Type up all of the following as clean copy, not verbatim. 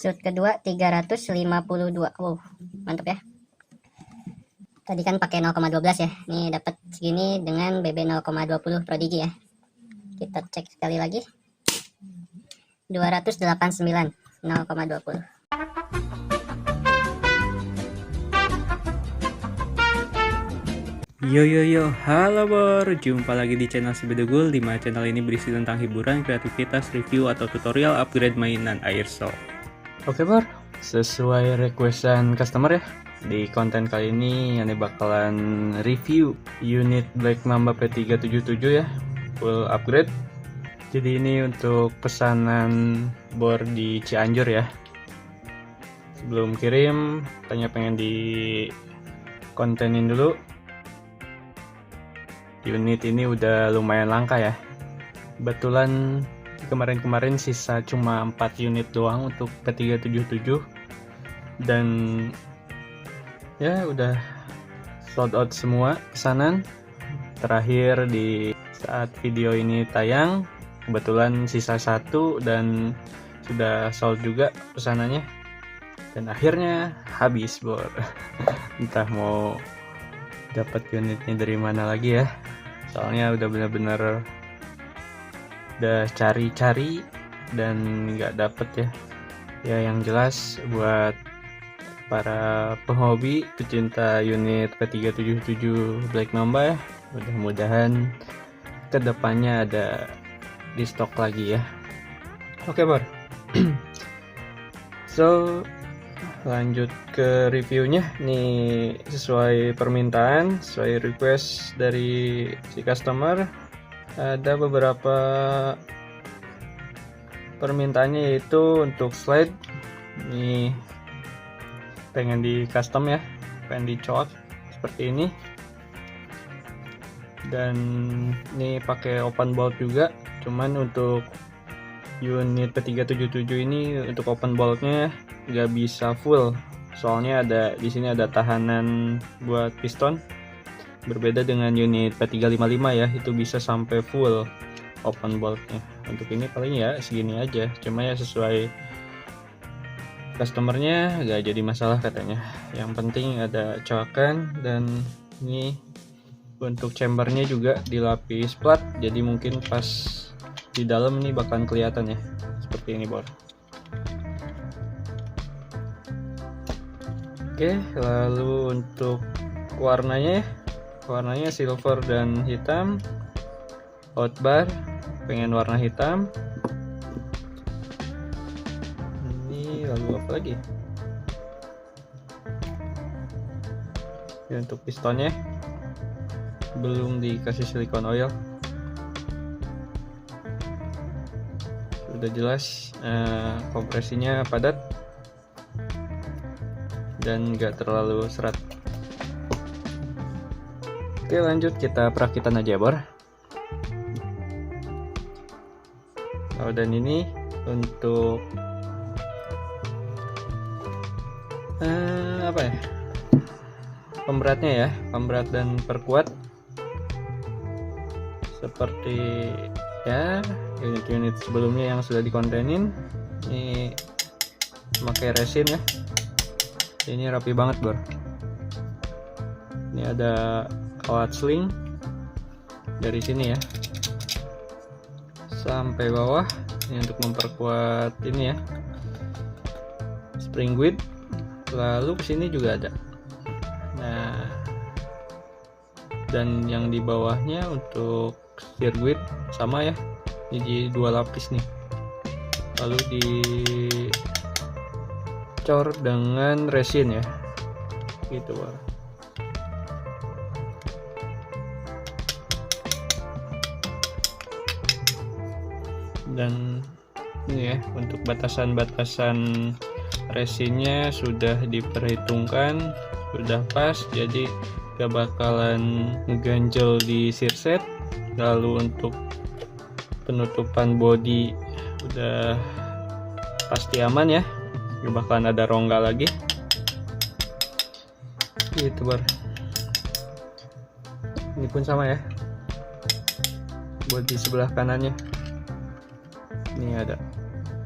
Shoot kedua 352. Wow, mantap ya. Tadi kan pakai 0,12 ya. Nih dapat segini dengan BB 0,20 Prodigy ya. Kita cek sekali lagi. 289 0,20. Yo, halo Bor, jumpa lagi di channel Sibedugul. Di mana channel ini berisi tentang hiburan, kreativitas, review, atau tutorial upgrade mainan Airsoft. Oke Bor, sesuai requestan customer ya, di konten kali ini Ane bakalan review unit Black Mamba P377 ya, full upgrade. Jadi ini untuk pesanan Bor di Cianjur ya. Sebelum kirim, tanya pengen di kontenin dulu. Unit ini udah lumayan langka ya. Kebetulan kemarin-kemarin sisa cuma 4 unit doang untuk P377. Dan ya udah sold out semua pesanan. Terakhir di saat video ini tayang, kebetulan sisa 1 dan sudah sold juga pesanannya. Dan akhirnya habis Bor. Entah mau dapat unitnya dari mana lagi ya. Soalnya udah bener-bener udah cari-cari dan nggak dapet ya. Ya yang jelas buat para penghobi pecinta unit P377 Black Mamba ya, mudah-mudahan kedepannya ada di stok lagi ya. Oke Bor. So lanjut ke reviewnya nih, sesuai permintaan, sesuai request dari si customer. Ada beberapa permintaannya, yaitu untuk slide nih, pengen di custom ya, pengen dicoak seperti ini, dan ini pakai open bolt juga. Cuman untuk unit P377 ini untuk open boltnya nggak bisa full, soalnya di sini ada tahanan buat piston. Berbeda dengan unit P355 ya, itu bisa sampai full open boltnya. Untuk ini paling ya segini aja, cuma ya sesuai customernya nggak jadi masalah katanya. Yang penting ada coakan, dan ini untuk chambernya juga dilapis plat, jadi mungkin pas di dalam ini bakalan kelihatan ya, seperti ini Bor. Oke, lalu untuk warnanya silver dan hitam. Hotbar pengen warna hitam. Ini lalu apa lagi? Ya, untuk pistonnya belum dikasih silikon oil. Sudah jelas kompresinya padat dan nggak terlalu serat. Oke, lanjut kita perakitan aja Bor. Oh, dan ini untuk apa ya, pemberatnya ya, pemberat dan perkuat seperti ya unit-unit sebelumnya yang sudah dikontenin. Ini pakai resin ya. Ini rapi banget Bor. Ini ada kawat sling dari sini ya sampai bawah. Ini untuk memperkuat ini ya, spring guide. Lalu kesini juga ada. Nah, dan yang di bawahnya untuk steer guide sama ya, jadi 2 lapis nih. Lalu dicor dengan resin ya, gitu Bor. Dan ini ya, untuk batasan-batasan resinnya sudah diperhitungkan, sudah pas, jadi gak bakalan ngeganjel di sirset. Lalu untuk penutupan body udah pasti aman ya, gak bakalan ada rongga lagi gitu Bor. Ini pun sama ya, buat di sebelah kanannya ini ada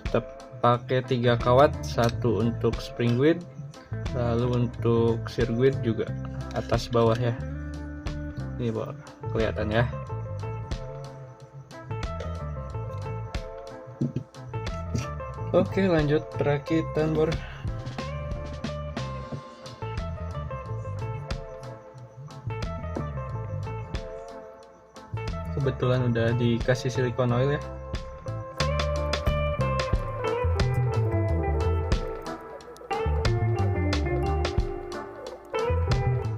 tetap pakai 3 kawat, satu untuk spring guide, lalu untuk sirkuit juga atas bawah ya. Ini bawah kelihatan ya. Oke, lanjut perakitan bor. Kebetulan udah dikasih silikon oil ya.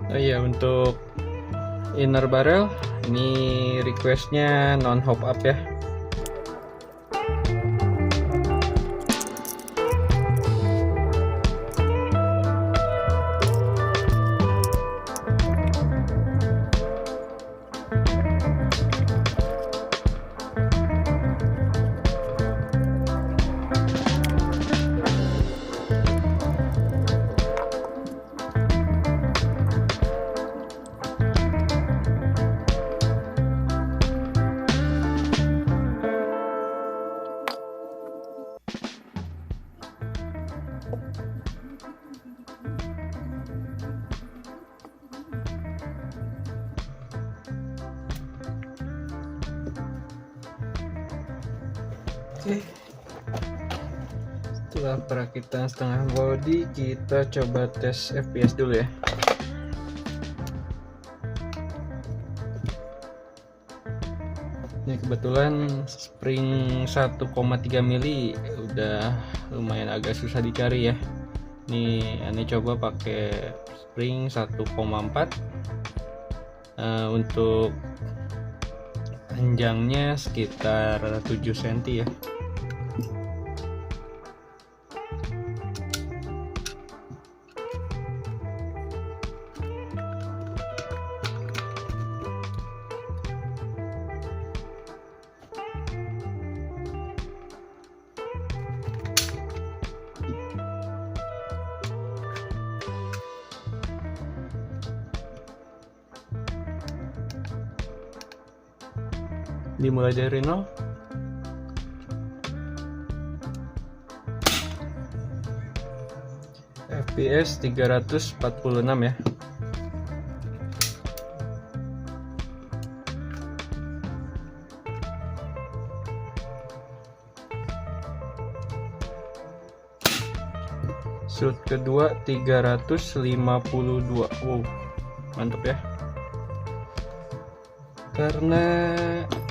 Oh iya, untuk inner barrel ini requestnya non hop up ya. Oke, setelah perakitan setengah body, kita coba tes FPS dulu ya. Ini kebetulan spring 1,3 mili udah lumayan agak susah dicari ya. Ini coba pakai spring 1,4. Untuk panjangnya sekitar 7 cm ya. Dimulai dari 0. FPS 346 ya. Shoot kedua 352. Wow, mantap ya. Karena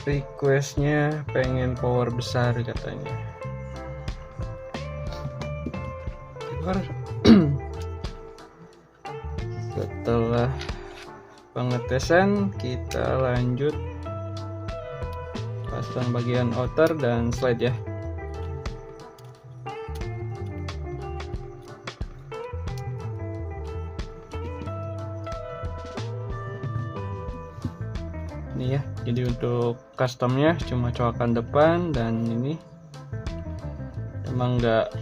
requestnya pengen power besar katanya. Setelah pengetesan, kita lanjut pasang bagian outer dan slide ya. Ini ya, jadi untuk customnya cuma coakan depan, dan ini emang nggak,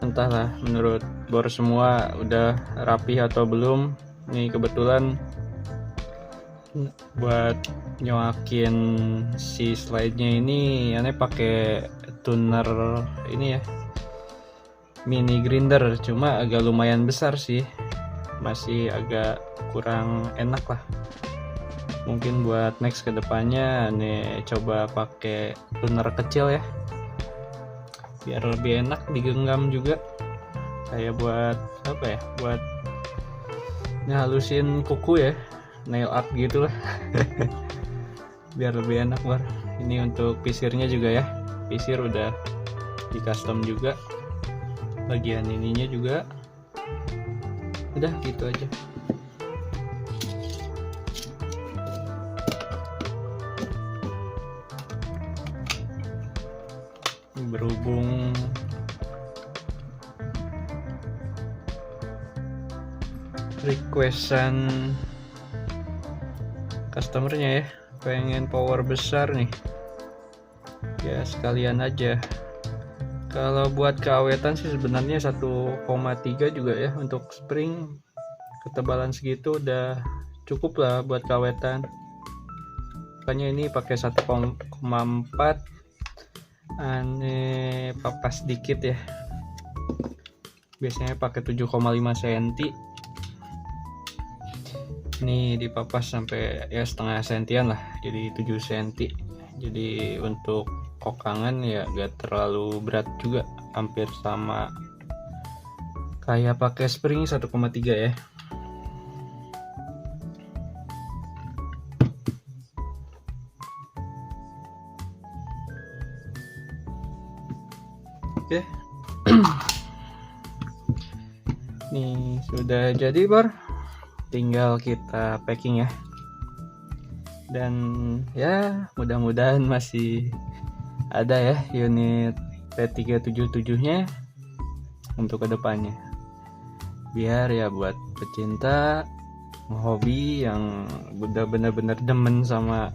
entahlah menurut bor semua udah rapi atau belum. Ini kebetulan buat nyoakin si slide-nya ini aneh pakai tuner ini ya, mini grinder, cuma agak lumayan besar sih, masih agak kurang enak lah. Mungkin buat next kedepannya nih coba pakai tuner kecil ya, biar lebih enak digenggam juga, kayak buat apa ya, buat ngehalusin kuku ya, nail art gitu lah. Biar lebih enak bar. Ini untuk pisirnya juga ya, pisir udah di custom juga, bagian ininya juga udah gitu aja. Berhubung requestan customernya ya, pengen power besar nih ya, sekalian aja. Kalau buat keawetan sih sebenarnya 1,3 juga ya, untuk spring ketebalan segitu udah cukup lah buat keawetan. Makanya ini pakai 1,4 aneh papas dikit ya, biasanya pakai 7,5 cm, ini dipapas sampai ya setengah sentian lah, jadi 7 cm. Jadi untuk kokangan ya gak terlalu berat juga, hampir sama kayak pakai spring 1,3 ya. Oke. Nih sudah jadi Bor, tinggal kita packing ya. Dan ya mudah-mudahan masih ada ya unit P377 nya untuk kedepannya, biar ya buat pecinta hobi yang udah bener-bener demen sama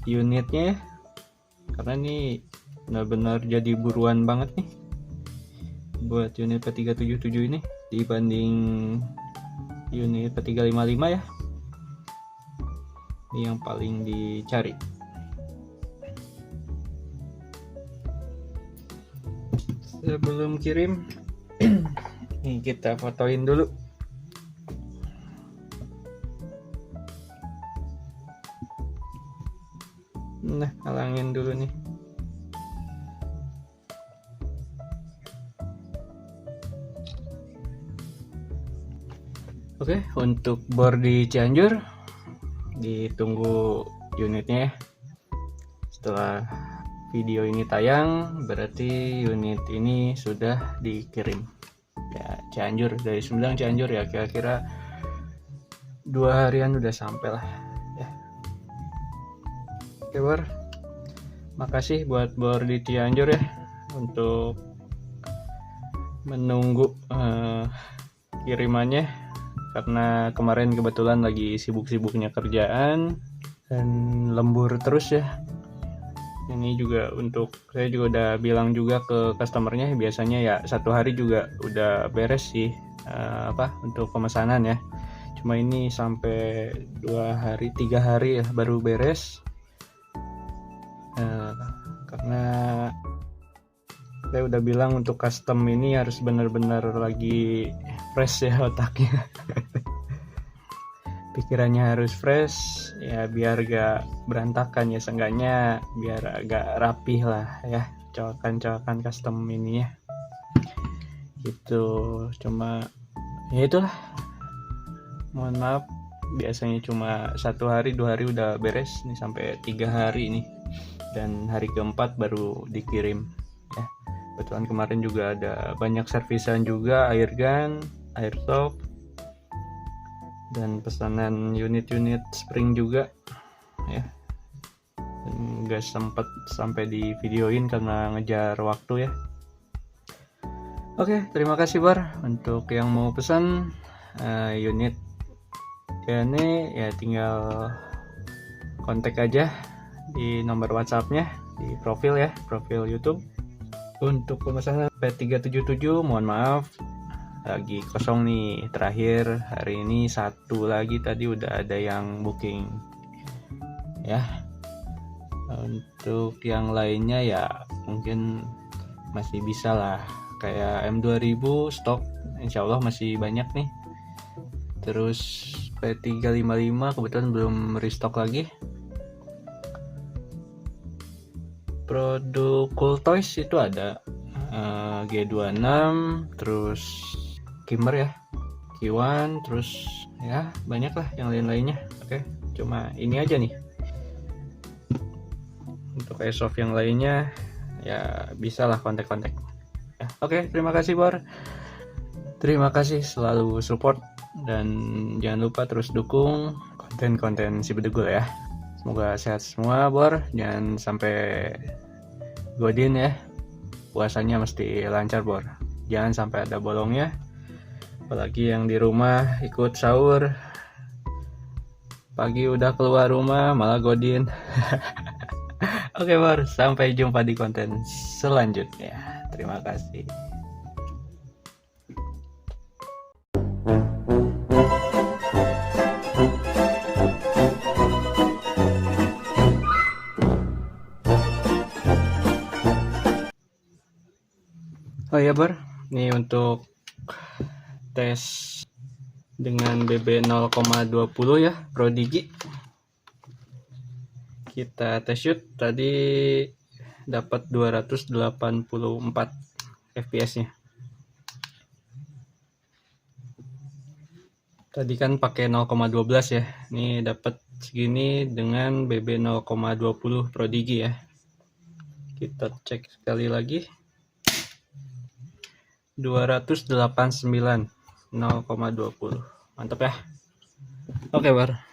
unitnya, karena ini benar-benar jadi buruan banget nih buat unit P377 ini dibanding unit P355 ya. Ini yang paling dicari. Sebelum kirim nih kita fotoin dulu. Nah, halangin dulu nih. Oke, untuk bor di Cianjur ditunggu unitnya ya. Setelah video ini tayang berarti unit ini sudah dikirim ya, Cianjur, dari Sumedang Cianjur ya, kira-kira 2 harian udah sampai lah ya. Oke Bor, makasih buat bor di Cianjur ya untuk menunggu kirimannya, karena kemarin kebetulan lagi sibuk-sibuknya kerjaan dan lembur terus ya. Ini juga untuk saya juga udah bilang juga ke customernya, biasanya ya 1 hari juga udah beres sih untuk pemesanan ya. Cuma ini sampai 2 hari 3 hari ya baru beres, karena saya udah bilang untuk custom ini harus benar-benar lagi fresh ya otaknya. Pikirannya harus fresh ya, biar gak berantakan ya, seenggaknya biar agak rapih lah ya cowakan-cowakan custom ini ya gitu. Cuma ya itulah, mohon maaf, biasanya cuma 1 hari 2 hari udah beres, nih sampai 3 hari nih, dan hari keempat baru dikirim ya. Kebetulan kemarin juga ada banyak servisan juga, air gun, air soft, dan pesanan unit-unit spring juga ya. Nggak sempet sampai di videoin karena ngejar waktu ya. Oke, terima kasih Bor untuk yang mau pesan unit ini ya, tinggal kontak aja di nomor WhatsAppnya di profil ya, profil YouTube. Untuk pemesanan P377 mohon maaf lagi kosong nih, terakhir hari ini 1 lagi, tadi udah ada yang booking ya. Untuk yang lainnya ya mungkin masih bisa lah, kayak M2000 stok insyaallah masih banyak nih. Terus P355 kebetulan belum restock lagi. Produk Cool Toys itu ada G26, terus Kimber ya, Q1, terus ya banyak lah yang lain-lainnya. Oke, cuma ini aja nih. Untuk airsoft yang lainnya ya bisa lah kontak-kontak ya. Oke, terima kasih Bor, terima kasih selalu support, dan jangan lupa terus dukung konten-konten si Bedugul ya. Semoga sehat semua Bor, jangan sampai godin ya, puasanya mesti lancar Bor, jangan sampai ada bolongnya, apalagi yang di rumah ikut sahur pagi udah keluar rumah malah godin. Oke Bor, sampai jumpa di konten selanjutnya, terima kasih. Oh ya Bar, ini untuk tes dengan BB 0,20 ya, Prodigy. Kita tes shoot tadi dapat 284 fps-nya. Tadi kan pakai 0,12 ya. Ini dapat segini dengan BB 0,20 Prodigy ya. Kita cek sekali lagi. 289 0,20. Mantap ya. Oke, Bar.